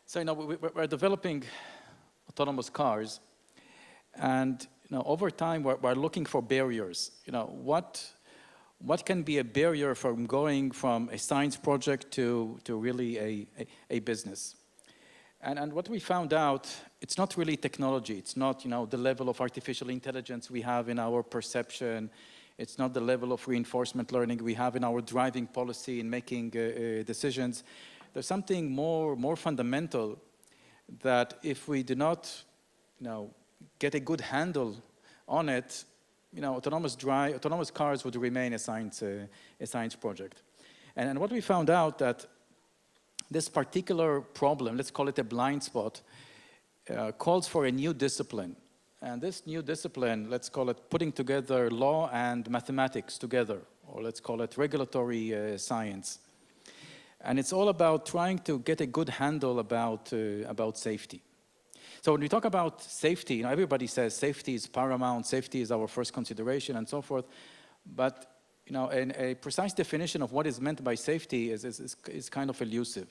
So, we're developing autonomous cars, and over time we're looking for barriers. What can be a barrier from going from a science project to really a business? And what we found out, it's not really technology. It's not the level of artificial intelligence we have in our perception. It's not the level of reinforcement learning we have in our driving policy and making decisions. There's something more fundamental that if we do not get a good handle on it, autonomous cars would remain a science project. And what we found out that this particular problem, let's call it a blind spot, calls for a new discipline. And this new discipline, let's call it putting together law and mathematics together, or let's call it regulatory science. And it's all about trying to get a good handle about safety. So when we talk about safety, everybody says safety is paramount, safety is our first consideration, and so forth. But a precise definition of what is meant by safety is kind of elusive.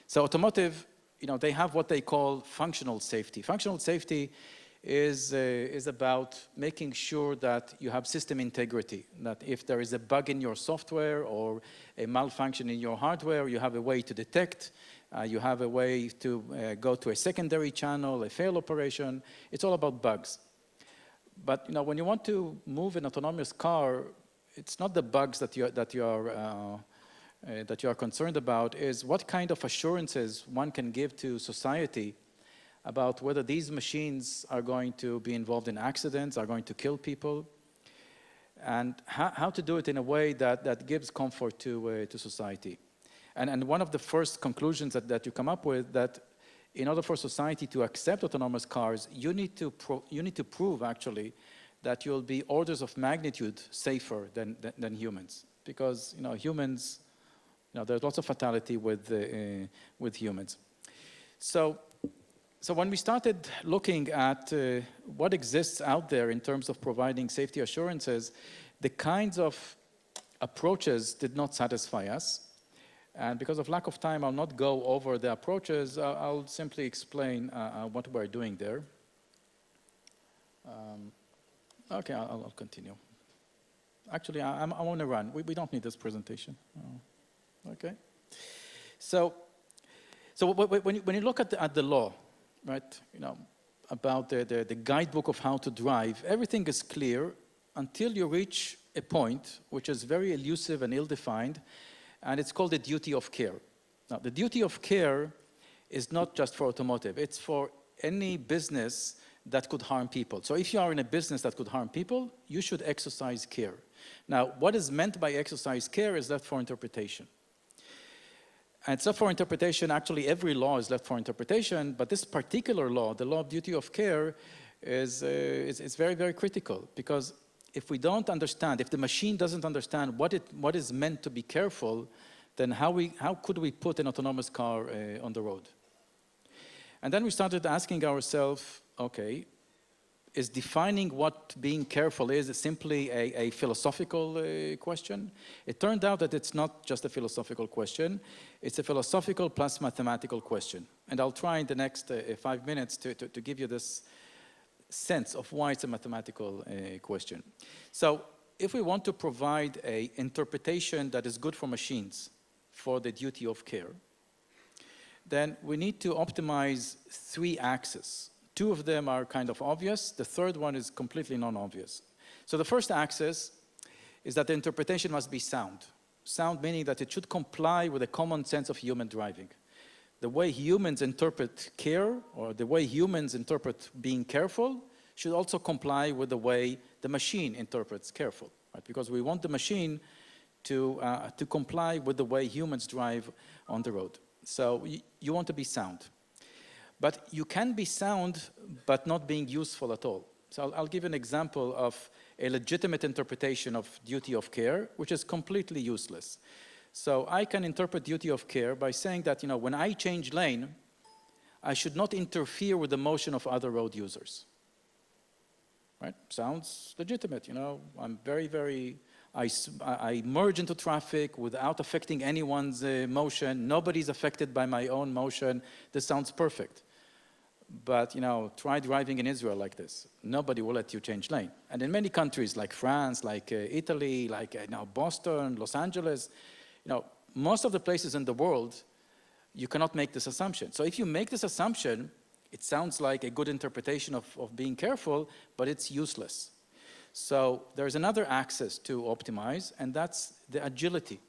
So automotive, they have what they call functional safety. Functional safety is about making sure that you have system integrity, that if there is a bug in your software or a malfunction in your hardware, you have a way to detect, you have a way to go to a secondary channel, a fail operation. It's all about bugs. But when you want to move an autonomous car, it's not the bugs that you are concerned about, is what kind of assurances one can give to society about whether these machines are going to be involved in accidents, are going to kill people, and how to do it in a way that gives comfort to society. And one of the first conclusions that you come up with, that in order for society to accept autonomous cars, you need to prove actually that you'll be orders of magnitude safer than humans, because humans, there's lots of fatality with humans. So when we started looking at what exists out there in terms of providing safety assurances, the kinds of approaches did not satisfy us. And because of lack of time, I'll not go over the approaches. I'll simply explain what we're doing there. Okay, I'll continue. Actually, I want to run. We don't need this presentation. Okay. So when you look at the law, right, about the guidebook of how to drive, everything is clear until you reach a point which is very elusive and ill-defined, and it's called the duty of care. Now, the duty of care is not just for automotive. It's for any business that could harm people. So if you are in a business that could harm people, you should exercise care. Now, what is meant by exercise care is left for interpretation. And it's left for interpretation. Actually, every law is left for interpretation, but this particular law, the law of duty of care, is very, very critical, because if we don't understand, if the machine doesn't understand what is meant to be careful, then how could we put an autonomous car on the road? And then we started asking ourselves, okay, is defining what being careful is simply a philosophical question? It turned out that it's not just a philosophical question. It's a philosophical plus mathematical question. And I'll try in the next 5 minutes to give you this sense of why it's a mathematical question. So if we want to provide an interpretation that is good for machines for the duty of care, then we need to optimize 3 axes. 2 of them are kind of obvious. The third one is completely non-obvious. So the first axis is that the interpretation must be sound. Sound meaning that it should comply with the common sense of human driving. The way humans interpret care, or the way humans interpret being careful, should also comply with the way the machine interprets careful, right? Because we want the machine to comply with the way humans drive on the road. So you want to be sound. But you can be sound, but not being useful at all. So I'll give an example of a legitimate interpretation of duty of care, which is completely useless. So I can interpret duty of care by saying that, when I change lane, I should not interfere with the motion of other road users. Right? Sounds legitimate, I'm very, very I merge into traffic without affecting anyone's motion. Nobody's affected by my own motion. This sounds perfect. But, try driving in Israel like this. Nobody will let you change lane. And in many countries like France, like Italy, like now Boston, Los Angeles, most of the places in the world, you cannot make this assumption. So if you make this assumption, it sounds like a good interpretation of being careful, but it's useless. So there's another axis to optimize, and that's the agility.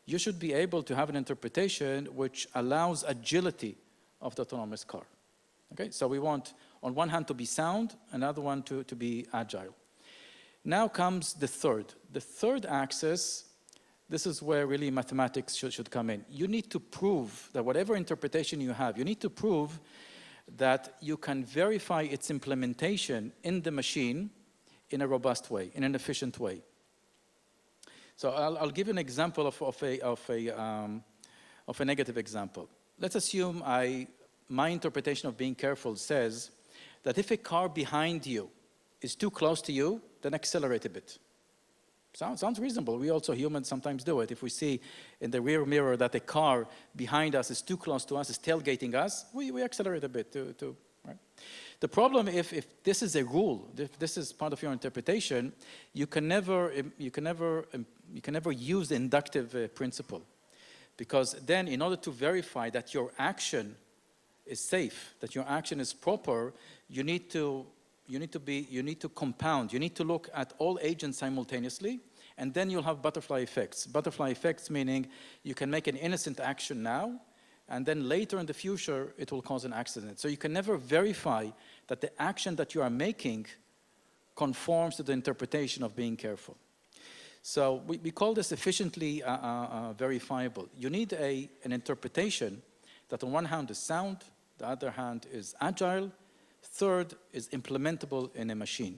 You should be able to have an interpretation which allows agility of the autonomous car. Okay, so we want, on one hand, to be sound, another one to be agile. Now comes the third. The third axis, this is where really mathematics should come in. You need to prove that whatever interpretation you have, you need to prove that you can verify its implementation in the machine in a robust way, in an efficient way. So I'll give you an example of a negative example. Let's assume my interpretation of being careful says that if a car behind you is too close to you, then accelerate a bit. Sounds reasonable. We also humans sometimes do it. If we see in the rear mirror that a car behind us is too close to us, is tailgating us, we accelerate a bit right? The problem, if this is a rule, if this is part of your interpretation, you can never use the inductive principle, because then in order to verify that your action is safe, that your action is proper, you need to compound. You need to look at all agents simultaneously, and then you'll have butterfly effects. Butterfly effects meaning you can make an innocent action now, and then later in the future, it will cause an accident. So you can never verify that the action that you are making conforms to the interpretation of being careful. So we call this efficiently verifiable. You need an interpretation that on one hand is sound, the other hand is agile, third is implementable in a machine.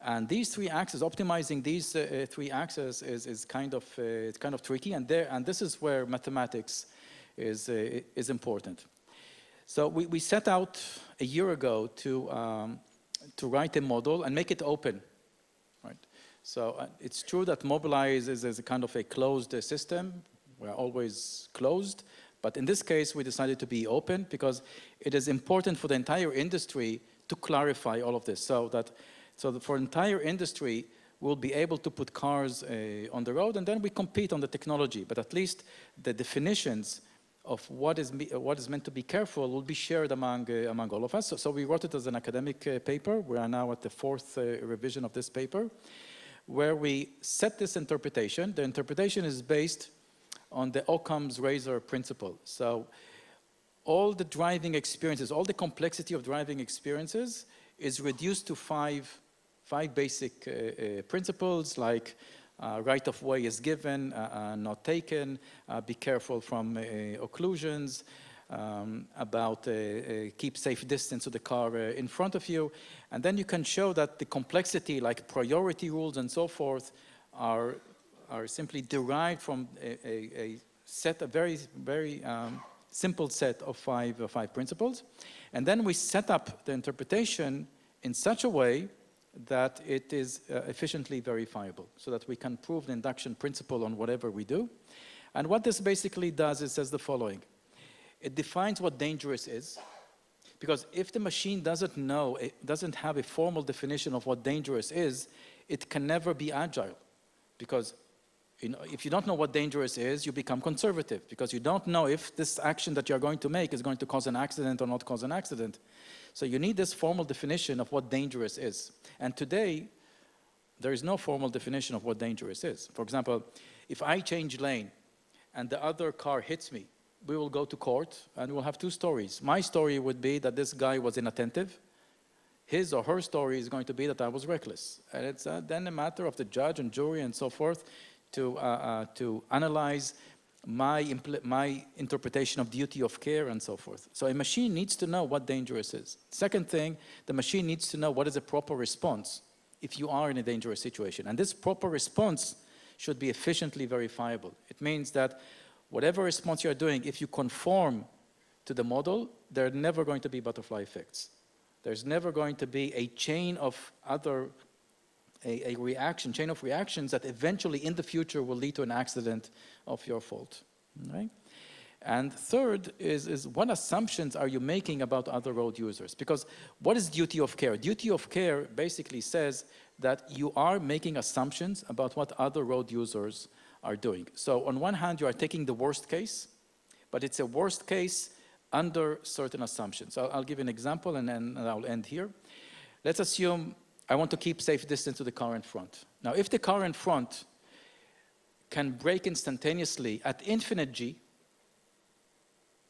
And these three axes, optimizing these three axes is kind of tricky, and this is where mathematics is important. So we set out a year ago to write a model and make it open, right? So it's true that Mobilize is a kind of a closed system. We're always closed. But in this case, we decided to be open because it is important for the entire industry to clarify all of this. So for the entire industry, we'll be able to put cars on the road, and then we compete on the technology. But at least the definitions of what is meant to be careful will be shared among all of us. So we wrote it as an academic paper. We are now at the fourth revision of this paper, where we set this interpretation. The interpretation is based on the Occam's razor principle. So all the driving experiences, all the complexity of driving experiences is reduced to five basic principles, like right of way is given, not taken, be careful from occlusions, about keep safe distance to the car in front of you. And then you can show that the complexity, like priority rules and so forth, are simply derived from a very simple set of five principles. And then we set up the interpretation in such a way that it is efficiently verifiable, so that we can prove the induction principle on whatever we do. And what this basically does is says the following. It defines what dangerous is, because if the machine doesn't have a formal definition of what dangerous is, it can never be agile. Because if you don't know what dangerous is, you become conservative, because you don't know if this action that you're going to make is going to cause an accident or not cause an accident. So you need this formal definition of what dangerous is. And today, there is no formal definition of what dangerous is. For example, if I change lane and the other car hits me, we will go to court and we'll have two stories. My story would be that this guy was inattentive. His or her story is going to be that I was reckless. And it's then a matter of the judge and jury and so forth to analyze my interpretation of duty of care and so forth. So a machine needs to know what dangerous is. Second thing, the machine needs to know what is a proper response if you are in a dangerous situation. And this proper response should be efficiently verifiable. It means that whatever response you're doing, if you conform to the model, there are never going to be butterfly effects. There's never going to be a chain of other a reaction, chain of reactions that eventually in the future will lead to an accident of your fault, right? And third is what assumptions are you making about other road users? Because what is duty of care? Duty of care basically says that you are making assumptions about what other road users are doing. So on one hand, you are taking the worst case, but it's a worst case under certain assumptions. So I'll give you an example and then I'll end here. Let's assume I want to keep safe distance to the car in front. Now, if the car in front can brake instantaneously at infinite G,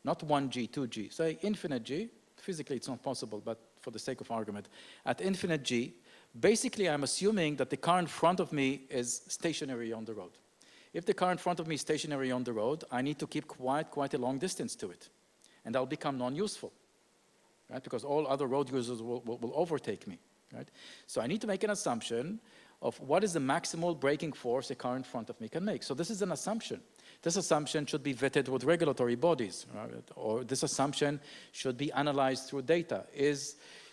not 1G, 2G, say infinite G, physically it's not possible, but for the sake of argument, at infinite G, basically I'm assuming that the car in front of me is stationary on the road. If the car in front of me is stationary on the road, I need to keep quite a long distance to it, and I'll become non-useful, right? Because all other road users will overtake me, right? So I need to make an assumption of what is the maximal braking force a car in front of me can make. So this is an assumption. This assumption should be vetted with regulatory bodies, right? Or this assumption should be analyzed through data.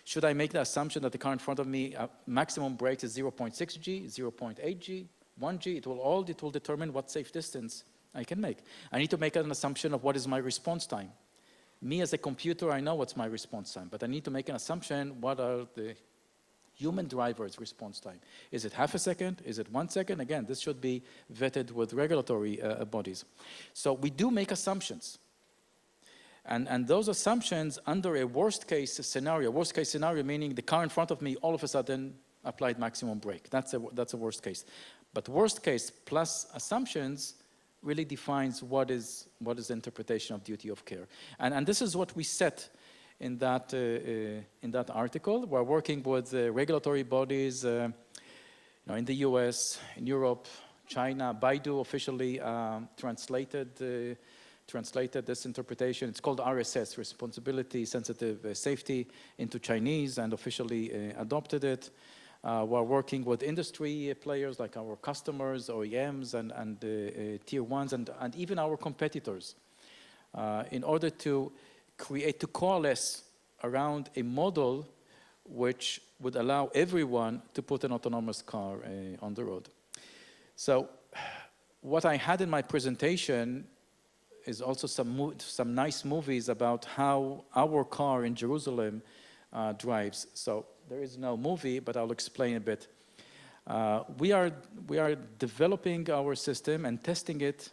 Should I make the assumption that the car in front of me maximum brakes is 0.6 G, 0.8 G, 1 G? It will determine what safe distance I can make. I need to make an assumption of what is my response time. Me as a computer, I know what's my response time, but I need to make an assumption what are the human driver's response time. Is it half a second? Is it 1 second? Again, this should be vetted with regulatory bodies. So we do make assumptions. And those assumptions under a worst case scenario meaning the car in front of me all of a sudden applied maximum brake. That's a worst case. But worst case plus assumptions really defines what is the interpretation of duty of care. And this is what we set in that article. We're working with regulatory bodies in the US, in Europe, China. Baidu officially translated this interpretation. It's called RSS, Responsibility Sensitive Safety, into Chinese and officially adopted it. We're working with industry players like our customers, OEMs, and tier ones, and even our competitors in order to coalesce around a model which would allow everyone to put an autonomous car on the road. So what I had in my presentation is also some nice movies about how our car in Jerusalem drives. So there is no movie, but I'll explain a bit. We are developing our system and testing it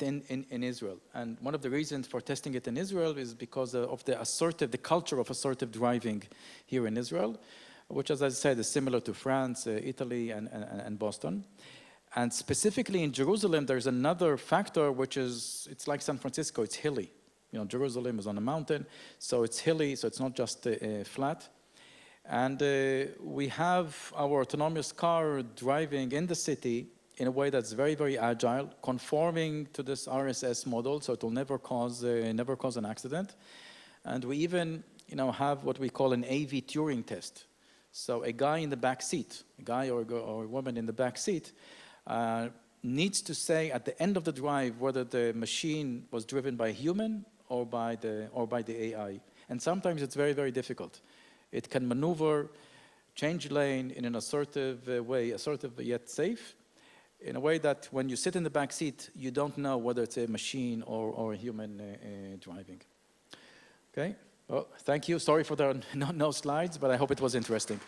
in Israel. And one of the reasons for testing it in Israel is because of the culture of assertive driving here in Israel, which, as I said, is similar to France, Italy, and Boston. And specifically in Jerusalem, there's another factor, which is, it's like San Francisco, it's hilly. Jerusalem is on a mountain, so it's hilly, so it's not just flat. And we have our autonomous car driving in the city in a way that's very, very agile, conforming to this RSS model, so it will never cause an accident. And we even, have what we call an AV Turing test. So a guy in the back seat, a guy or a woman in the back seat, needs to say at the end of the drive whether the machine was driven by a human or by the AI. And sometimes it's very, very difficult. It can maneuver, change lane in an assertive way, assertive yet safe, in a way that when you sit in the back seat, you don't know whether it's a machine or a human driving. Okay, well, thank you. Sorry for the no slides, but I hope it was interesting.